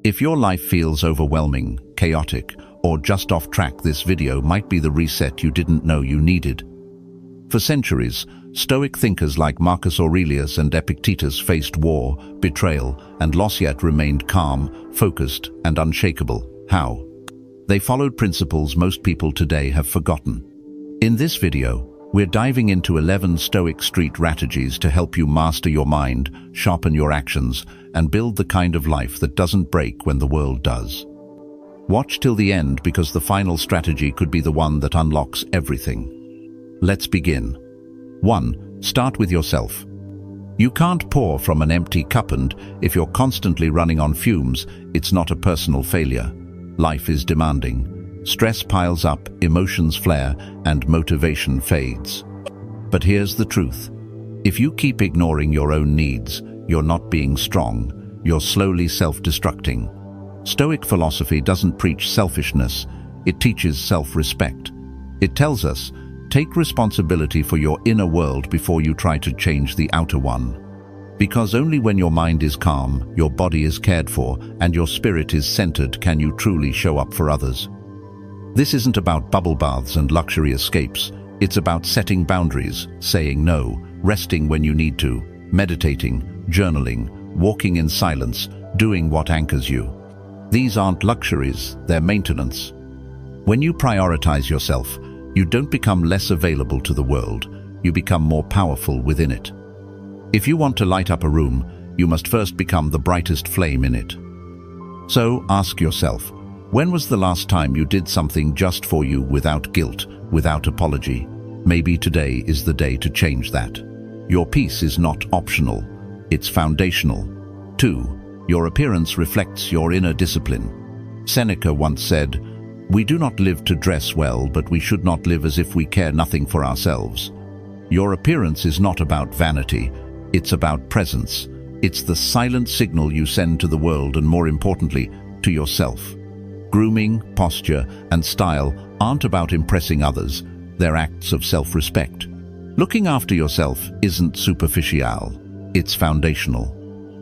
If your life feels overwhelming, chaotic, or just off track, this video might be the reset you didn't know you needed. For centuries, Stoic thinkers like Marcus Aurelius and Epictetus faced war, betrayal, and loss yet remained calm, focused, and unshakable. How? They followed principles most people today have forgotten. In this video, we're diving into 11 Stoic street strategies to help you master your mind, sharpen your actions, and build the kind of life that doesn't break when the world does. Watch till the end because the final strategy could be the one that unlocks everything. Let's begin. 1. Start with yourself. You can't pour from an empty cup, and if you're constantly running on fumes, it's not a personal failure. Life is demanding. Stress piles up, emotions flare, and motivation fades. But here's the truth. If you keep ignoring your own needs, you're not being strong. You're slowly self-destructing. Stoic philosophy doesn't preach selfishness. It teaches self-respect. It tells us, take responsibility for your inner world before you try to change the outer one. Because only when your mind is calm, your body is cared for, and your spirit is centered can you truly show up for others. This isn't about bubble baths and luxury escapes. It's about setting boundaries, saying no, resting when you need to, meditating, journaling, walking in silence, doing what anchors you. These aren't luxuries, they're maintenance. When you prioritize yourself, you don't become less available to the world, you become more powerful within it. If you want to light up a room, you must first become the brightest flame in it. So ask yourself, when was the last time you did something just for you without guilt, without apology? Maybe today is the day to change that. Your peace is not optional, it's foundational. 2. Your appearance reflects your inner discipline. Seneca once said, "We do not live to dress well, but we should not live as if we care nothing for ourselves." Your appearance is not about vanity, it's about presence. It's the silent signal you send to the world and, more importantly, to yourself. Grooming, posture, and style aren't about impressing others, they're acts of self-respect. Looking after yourself isn't superficial, it's foundational.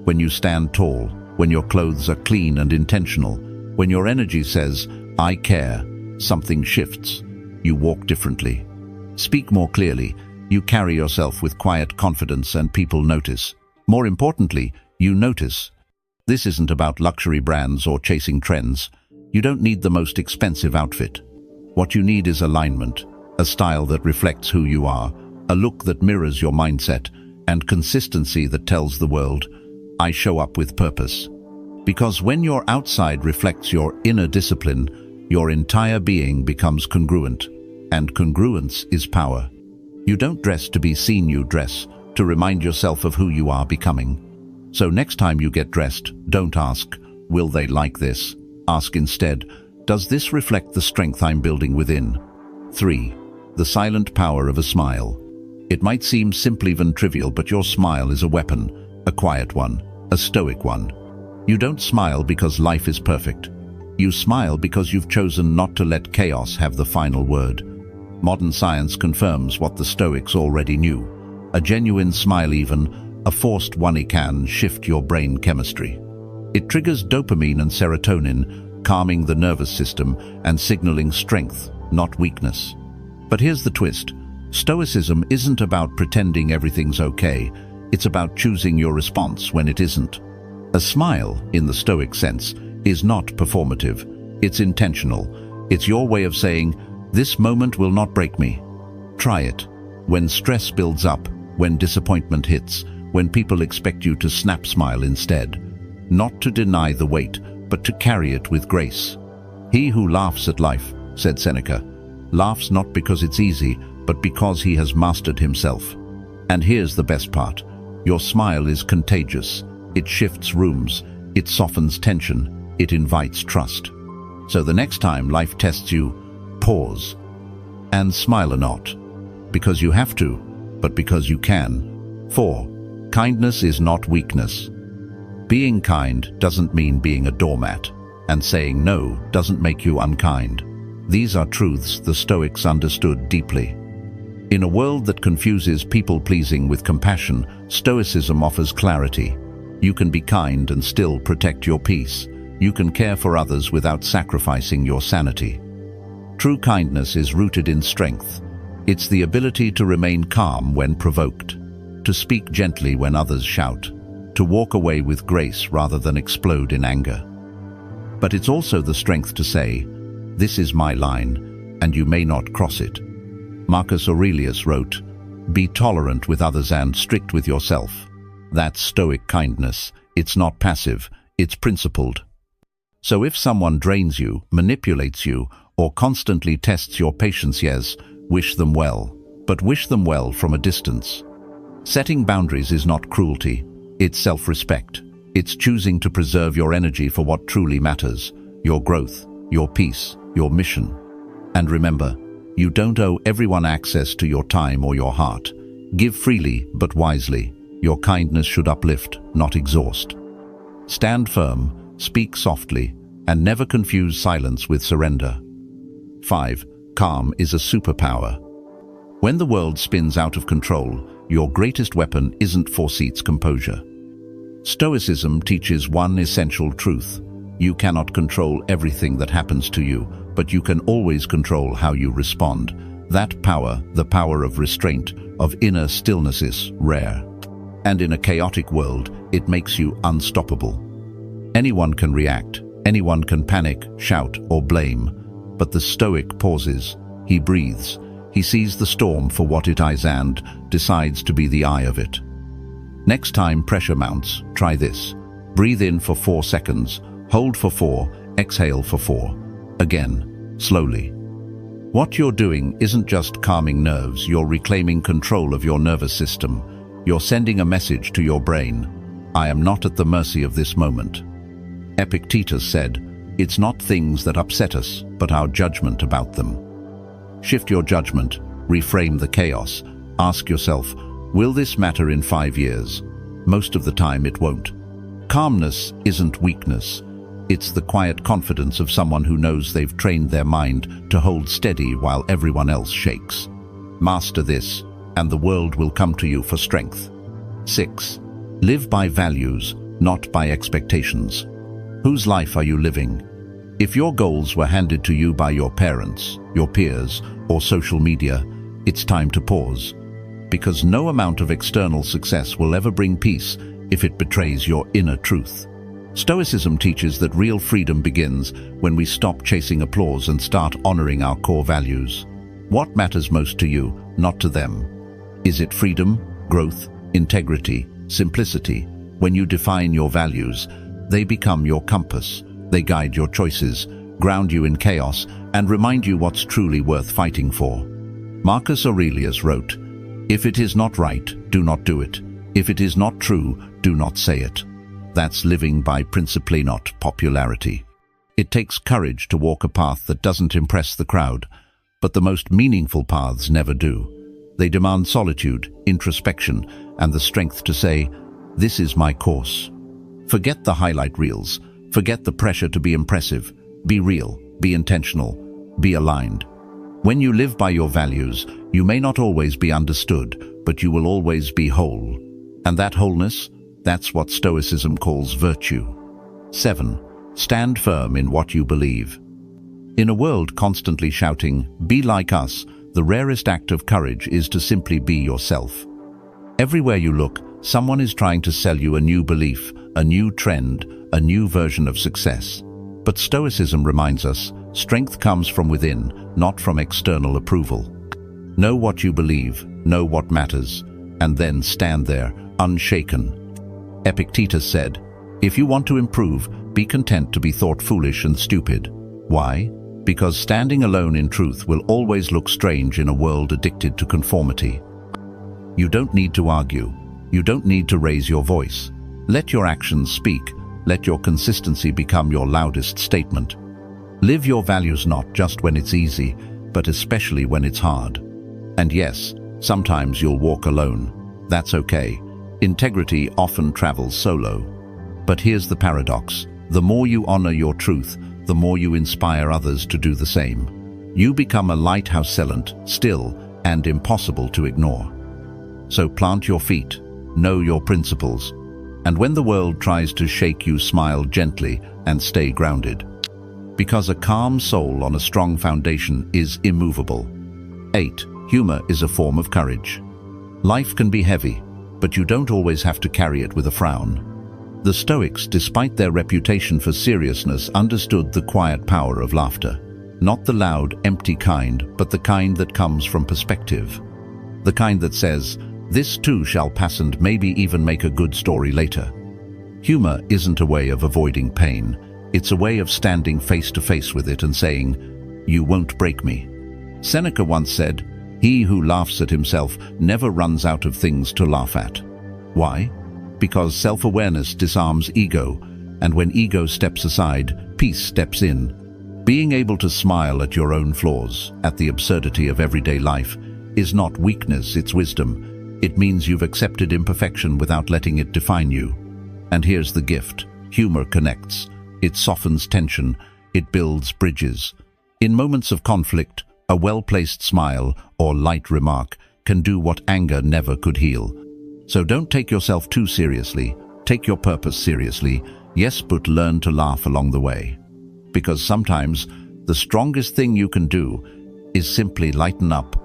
When you stand tall, when your clothes are clean and intentional, when your energy says, "I care," something shifts. You walk differently. Speak more clearly. You carry yourself with quiet confidence and people notice. More importantly, you notice. This isn't about luxury brands or chasing trends. You don't need the most expensive outfit. What you need is alignment, a style that reflects who you are, a look that mirrors your mindset, and consistency that tells the world, "I show up with purpose." Because when your outside reflects your inner discipline, your entire being becomes congruent, and congruence is power. You don't dress to be seen, you dress to remind yourself of who you are becoming. So next time you get dressed, don't ask, "Will they like this?" Ask instead, "Does this reflect the strength I'm building within?" 3. The silent power of a smile. It might seem simple, even trivial, but your smile is a weapon, a quiet one, a stoic one. You don't smile because life is perfect. You smile because you've chosen not to let chaos have the final word. Modern science confirms what the Stoics already knew. A genuine smile, even a forced one, can shift your brain chemistry. It triggers dopamine and serotonin, calming the nervous system and signaling strength, not weakness. But here's the twist. Stoicism isn't about pretending everything's okay. It's about choosing your response when it isn't. A smile, in the Stoic sense, is not performative. It's intentional. It's your way of saying, "This moment will not break me." Try it. When stress builds up, when disappointment hits, when people expect you to snap, smile instead. Not to deny the weight, but to carry it with grace. "He who laughs at life," said Seneca, "laughs not because it's easy, but because he has mastered himself." And here's the best part. Your smile is contagious. It shifts rooms. It softens tension. It invites trust. So the next time life tests you, pause and smile, not because you have to, but because you can. 4. Kindness is not weakness. Being kind doesn't mean being a doormat, and saying no doesn't make you unkind. These are truths the Stoics understood deeply. In a world that confuses people-pleasing with compassion, Stoicism offers clarity. You can be kind and still protect your peace. You can care for others without sacrificing your sanity. True kindness is rooted in strength. It's the ability to remain calm when provoked, to speak gently when others shout, to walk away with grace rather than explode in anger. But it's also the strength to say, "This is my line, and you may not cross it." Marcus Aurelius wrote, "Be tolerant with others and strict with yourself." That's Stoic kindness. It's not passive, it's principled. So if someone drains you, manipulates you, or constantly tests your patience, yes, wish them well, but wish them well from a distance. Setting boundaries is not cruelty, it's self-respect. It's choosing to preserve your energy for what truly matters, your growth, your peace, your mission. And remember, you don't owe everyone access to your time or your heart. Give freely, but wisely. Your kindness should uplift, not exhaust. Stand firm, speak softly, and never confuse silence with surrender. 5. Calm is a superpower. When the world spins out of control, your greatest weapon isn't forseat's composure. Stoicism teaches one essential truth. You cannot control everything that happens to you, but you can always control how you respond. That power, the power of restraint, of inner stillness, is rare. And in a chaotic world, it makes you unstoppable. Anyone can react, anyone can panic, shout, or blame, but the Stoic pauses. He breathes. He sees the storm for what it is and decides to be the eye of it. Next time pressure mounts, try this. Breathe in for 4 seconds, hold for 4, exhale for 4. Again, slowly. What you're doing isn't just calming nerves, you're reclaiming control of your nervous system. You're sending a message to your brain. I am not at the mercy of this moment. Epictetus said, "It's not things that upset us, but our judgment about them." Shift your judgment, reframe the chaos. Ask yourself, will this matter in 5 years? Most of the time it won't. Calmness isn't weakness. It's the quiet confidence of someone who knows they've trained their mind to hold steady while everyone else shakes. Master this, and the world will come to you for strength. 6. Live by values, not by expectations. Whose life are you living? If your goals were handed to you by your parents, your peers, or social media, it's time to pause. Because no amount of external success will ever bring peace if it betrays your inner truth. Stoicism teaches that real freedom begins when we stop chasing applause and start honoring our core values. What matters most to you, not to them? Is it freedom, growth, integrity, simplicity? When you define your values, they become your compass. They guide your choices, ground you in chaos, and remind you what's truly worth fighting for. Marcus Aurelius wrote, "If it is not right, do not do it. If it is not true, do not say it." That's living by principle, not popularity. It takes courage to walk a path that doesn't impress the crowd, but the most meaningful paths never do. They demand solitude, introspection, and the strength to say, "This is my course." Forget the highlight reels. Forget the pressure to be impressive. Be real, be intentional, be aligned. When you live by your values, you may not always be understood, but you will always be whole. And that wholeness, that's what Stoicism calls virtue. 7. Stand firm in what you believe. In a world constantly shouting, "Be like us," the rarest act of courage is to simply be yourself. Everywhere you look, someone is trying to sell you a new belief, a new trend, a new version of success. But Stoicism reminds us, strength comes from within, not from external approval. Know what you believe, know what matters, and then stand there, unshaken. Epictetus said, "If you want to improve, be content to be thought foolish and stupid." Why? Because standing alone in truth will always look strange in a world addicted to conformity. You don't need to argue. You don't need to raise your voice. Let your actions speak. Let your consistency become your loudest statement. Live your values not just when it's easy, but especially when it's hard. And yes, sometimes you'll walk alone. That's okay. Integrity often travels solo. But here's the paradox. The more you honor your truth, the more you inspire others to do the same. You become a lighthouse, silent, still, and impossible to ignore. So plant your feet, know your principles, And when the world tries to shake you, smile gently and stay grounded. Because a calm soul on a strong foundation is immovable. 8. Humor is a form of courage. Life can be heavy, but you don't always have to carry it with a frown. The Stoics, despite their reputation for seriousness, understood the quiet power of laughter. Not the loud, empty kind, but the kind that comes from perspective. The kind that says, "This too shall pass," and maybe even make a good story later. Humor isn't a way of avoiding pain. It's a way of standing face to face with it and saying, "You won't break me." Seneca once said, "He who laughs at himself never runs out of things to laugh at." Why? Because self-awareness disarms ego, and when ego steps aside, peace steps in. Being able to smile at your own flaws, at the absurdity of everyday life, is not weakness, it's wisdom. It means you've accepted imperfection without letting it define you. And here's the gift. Humor connects. It softens tension. It builds bridges. In moments of conflict, a well-placed smile or light remark can do what anger never could heal. So don't take yourself too seriously. Take your purpose seriously. Yes, but learn to laugh along the way. Because sometimes the strongest thing you can do is simply lighten up.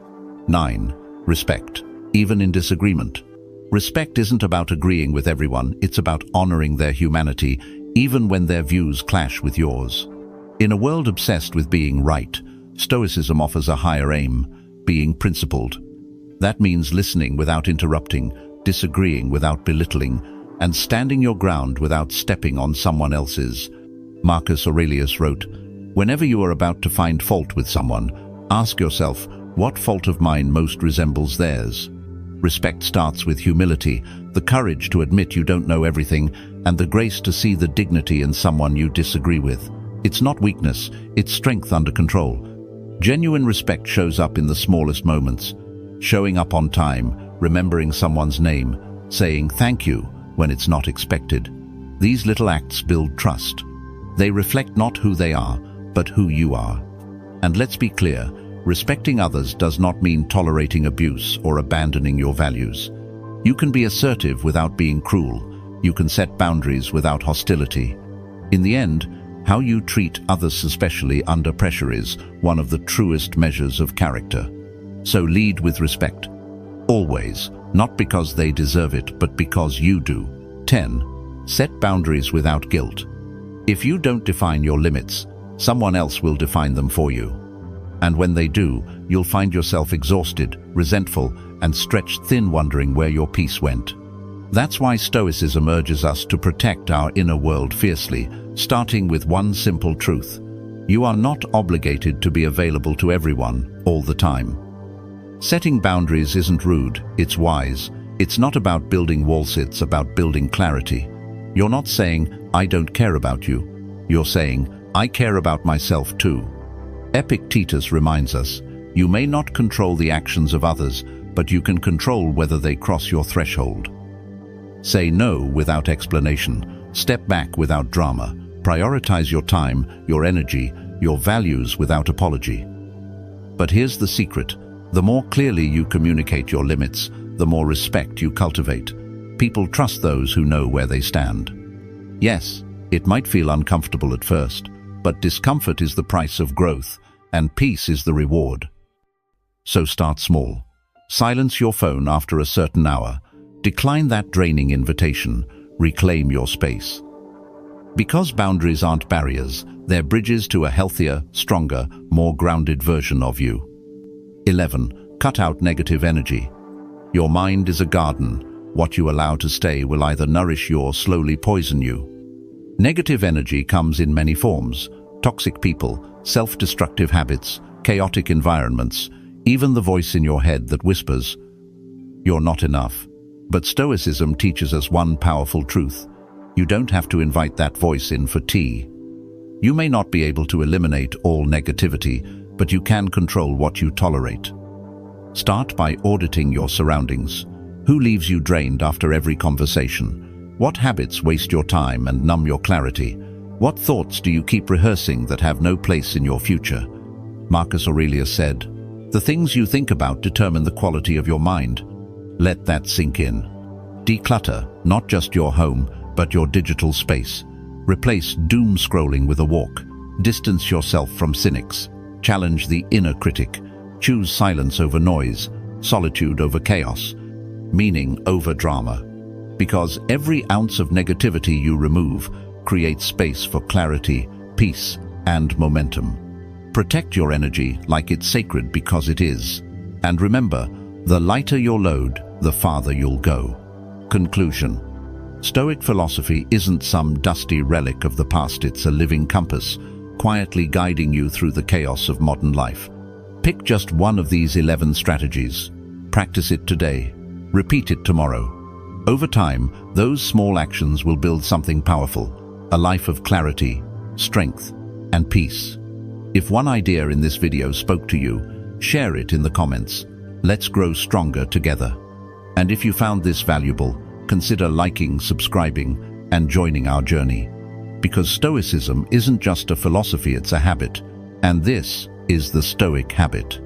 9. Respect, even in disagreement. Respect isn't about agreeing with everyone, it's about honoring their humanity, even when their views clash with yours. In a world obsessed with being right, Stoicism offers a higher aim, being principled. That means listening without interrupting, disagreeing without belittling, and standing your ground without stepping on someone else's. Marcus Aurelius wrote, "Whenever you are about to find fault with someone, ask yourself, what fault of mine most resembles theirs?" Respect starts with humility, the courage to admit you don't know everything, and the grace to see the dignity in someone you disagree with. It's not weakness, it's strength under control. Genuine respect shows up in the smallest moments. Showing up on time, remembering someone's name, saying thank you when it's not expected. These little acts build trust. They reflect not who they are, but who you are. And let's be clear, respecting others does not mean tolerating abuse or abandoning your values. You can be assertive without being cruel. You can set boundaries without hostility. In the end, how you treat others, especially under pressure, is one of the truest measures of character. So lead with respect. Always, not because they deserve it, but because you do. 10. Set boundaries without guilt. If you don't define your limits, someone else will define them for you. And when they do, you'll find yourself exhausted, resentful, and stretched thin, wondering where your peace went. That's why Stoicism urges us to protect our inner world fiercely, starting with one simple truth. You are not obligated to be available to everyone all the time. Setting boundaries isn't rude, it's wise. It's not about building walls, it's about building clarity. You're not saying, "I don't care about you." You're saying, "I care about myself too." Epictetus reminds us, you may not control the actions of others, but you can control whether they cross your threshold. Say no without explanation. Step back without drama. Prioritize your time, your energy, your values without apology. But here's the secret. The more clearly you communicate your limits, the more respect you cultivate. People trust those who know where they stand. Yes, it might feel uncomfortable at first, but discomfort is the price of growth, and peace is the reward. So start small. Silence your phone after a certain hour. Decline that draining invitation. Reclaim your space. Because boundaries aren't barriers, they're bridges to a healthier, stronger, more grounded version of you. 11. Cut out negative energy. Your mind is a garden. What you allow to stay will either nourish you or slowly poison you. Negative energy comes in many forms: toxic people, self-destructive habits, chaotic environments, even the voice in your head that whispers, "You're not enough." But Stoicism teaches us one powerful truth. You don't have to invite that voice in for tea. You may not be able to eliminate all negativity, but you can control what you tolerate. Start by auditing your surroundings. Who leaves you drained after every conversation? What habits waste your time and numb your clarity? What thoughts do you keep rehearsing that have no place in your future? Marcus Aurelius said, "The things you think about determine the quality of your mind." Let that sink in. Declutter not just your home, but your digital space. Replace doom scrolling with a walk. Distance yourself from cynics. Challenge the inner critic. Choose silence over noise, solitude over chaos, meaning over drama. Because every ounce of negativity you remove creates space for clarity, peace, and momentum. Protect your energy like it's sacred because it is. And remember, the lighter your load, the farther you'll go. Conclusion. Stoic philosophy isn't some dusty relic of the past, it's a living compass, quietly guiding you through the chaos of modern life. Pick just one of these 11 strategies. Practice it today. Repeat it tomorrow. Over time, those small actions will build something powerful, a life of clarity, strength, and peace. If one idea in this video spoke to you, share it in the comments. Let's grow stronger together. And if you found this valuable, consider liking, subscribing, and joining our journey. Because Stoicism isn't just a philosophy, it's a habit. And this is the Stoic habit.